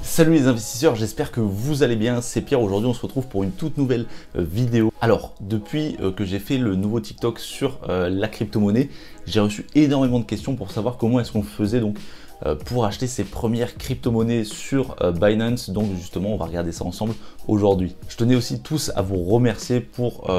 Salut les investisseurs, j'espère que vous allez bien, c'est Pierre. Aujourd'hui on se retrouve pour une toute nouvelle vidéo. Alors depuis que j'ai fait le nouveau TikTok sur la crypto-monnaie, j'ai reçu énormément de questions pour savoir comment est-ce qu'on faisait donc pour acheter ses premières crypto-monnaies sur Binance. Donc justement on va regarder ça ensemble aujourd'hui. Je tenais aussi tous à vous remercier pour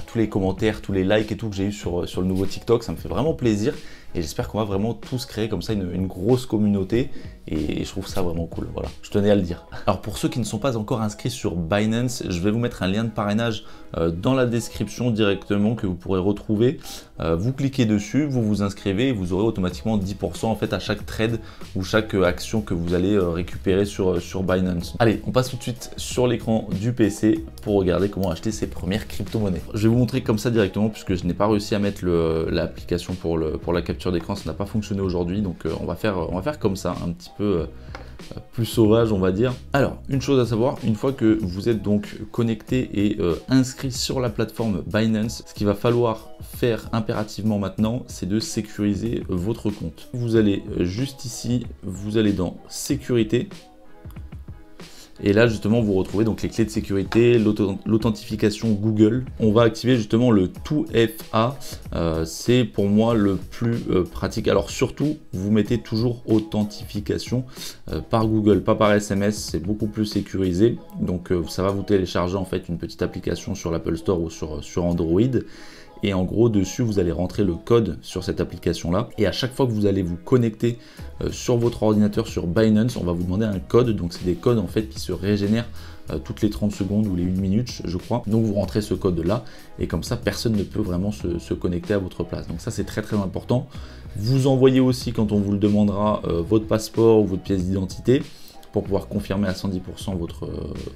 tous les commentaires, tous les likes et tout que j'ai eu sur le nouveau TikTok, ça me fait vraiment plaisir. Et j'espère qu'on va vraiment tous créer comme ça une grosse communauté et je trouve ça vraiment cool, voilà, je tenais à le dire. Alors pour ceux qui ne sont pas encore inscrits sur Binance, je vais vous mettre un lien de parrainage dans la description directement que vous pourrez retrouver. Vous cliquez dessus, vous vous inscrivez et vous aurez automatiquement 10% en fait à chaque trade ou chaque action que vous allez récupérer sur Binance. Allez, on passe tout de suite sur l'écran du PC pour regarder comment acheter ses premières crypto-monnaies. Je vais vous montrer comme ça directement puisque je n'ai pas réussi à mettre l'application pour la capture d'écran, ça n'a pas fonctionné aujourd'hui, donc on va faire comme ça, un petit peu plus sauvage on va dire. Alors une chose à savoir, une fois que vous êtes donc connecté et inscrit sur la plateforme Binance, ce qu'il va falloir faire impérativement maintenant, c'est de sécuriser votre compte. Vous allez juste ici, vous allez dans sécurité. Et là justement vous retrouvez donc les clés de sécurité, l'authentification Google. On va activer justement le 2FA, c'est pour moi le plus pratique. Alors surtout vous mettez toujours authentification par Google, pas par SMS, c'est beaucoup plus sécurisé. Donc ça va vous télécharger en fait une petite application sur l'Apple Store ou sur Android. Et en gros dessus vous allez rentrer le code sur cette application là et à chaque fois que vous allez vous connecter sur votre ordinateur sur Binance, on va vous demander un code. Donc c'est des codes en fait qui se régénèrent toutes les 30 secondes ou les 1 minute je crois. Donc vous rentrez ce code là et comme ça personne ne peut vraiment se connecter à votre place. Donc ça c'est très important. Vous envoyez aussi quand on vous le demandera votre passeport ou votre pièce d'identité pour pouvoir confirmer à 110%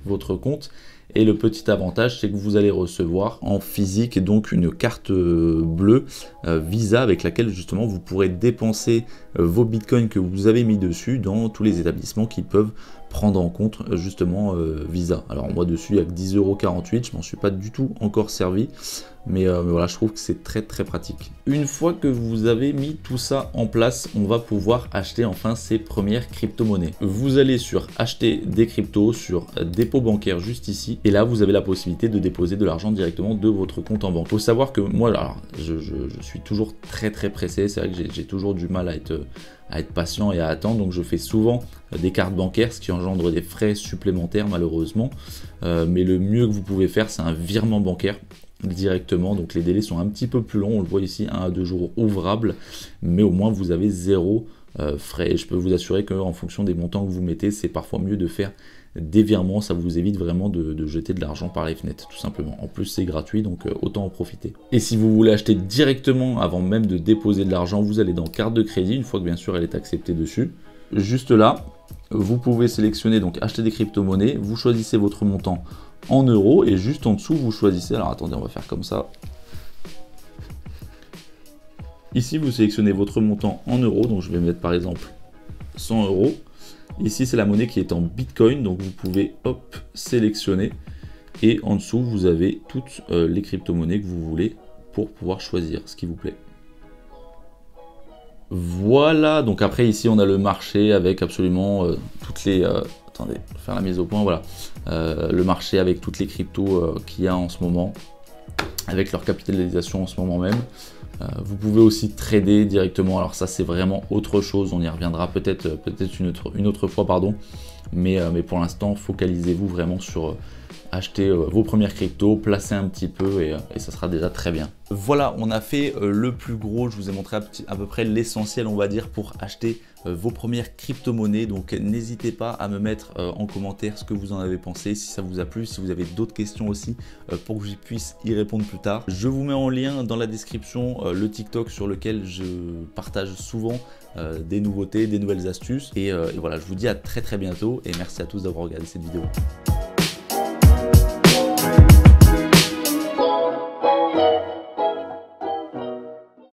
votre compte. Et le petit avantage, c'est que vous allez recevoir en physique donc une carte bleue Visa avec laquelle justement vous pourrez dépenser vos bitcoins que vous avez mis dessus dans tous les établissements qui peuvent prendre en compte justement Visa. Alors moi dessus il y a que 10,48 €, je m'en suis pas du tout encore servi. Mais voilà, je trouve que c'est très pratique. Une fois que vous avez mis tout ça en place, on va pouvoir acheter enfin ses premières crypto-monnaies. Vous allez sur acheter des cryptos, sur dépôt bancaire juste ici. Et là, vous avez la possibilité de déposer de l'argent directement de votre compte en banque. Il faut savoir que moi, alors, je suis toujours très pressé. C'est vrai que j'ai toujours du mal à être patient et à attendre. Donc je fais souvent des cartes bancaires, ce qui engendre des frais supplémentaires malheureusement. Mais le mieux que vous pouvez faire, c'est un virement bancaire directement. Donc les délais sont un petit peu plus longs, on le voit ici, 1 à 2 jours ouvrables, mais au moins vous avez zéro frais. Et je peux vous assurer qu'en fonction des montants que vous mettez, c'est parfois mieux de faire des virements, ça vous évite vraiment de jeter de l'argent par les fenêtres tout simplement. En plus c'est gratuit, donc autant en profiter. Et si vous voulez acheter directement avant même de déposer de l'argent, vous allez dans carte de crédit, une fois que bien sûr elle est acceptée dessus. Juste là, vous pouvez sélectionner donc acheter des crypto-monnaies, vous choisissez votre montant en euros et juste en dessous vous choisissez, alors attendez on va faire comme ça. Ici vous sélectionnez votre montant en euros, donc je vais mettre par exemple 100 €. Ici c'est la monnaie qui est en bitcoin, donc vous pouvez hop sélectionner et en dessous vous avez toutes les crypto-monnaies que vous voulez pour pouvoir choisir ce qui vous plaît. Voilà, donc après ici on a le marché avec absolument toutes les... attendez, je vais faire la mise au point, voilà. Le marché avec toutes les cryptos qu'il y a en ce moment, avec leur capitalisation en ce moment même. Vous pouvez aussi trader directement, alors ça c'est vraiment autre chose, on y reviendra peut-être une autre fois, pardon. Mais pour l'instant, focalisez-vous vraiment sur acheter vos premières cryptos, placer un petit peu et ça sera déjà très bien. Voilà, on a fait le plus gros, je vous ai montré à peu près l'essentiel on va dire pour acheter vos premières crypto-monnaies. Donc n'hésitez pas à me mettre en commentaire ce que vous en avez pensé, si ça vous a plu, si vous avez d'autres questions aussi pour que je puisse y répondre plus tard. Je vous mets en lien dans la description le TikTok sur lequel je partage souvent des nouveautés, des nouvelles astuces et voilà, je vous dis à très bientôt et merci à tous d'avoir regardé cette vidéo.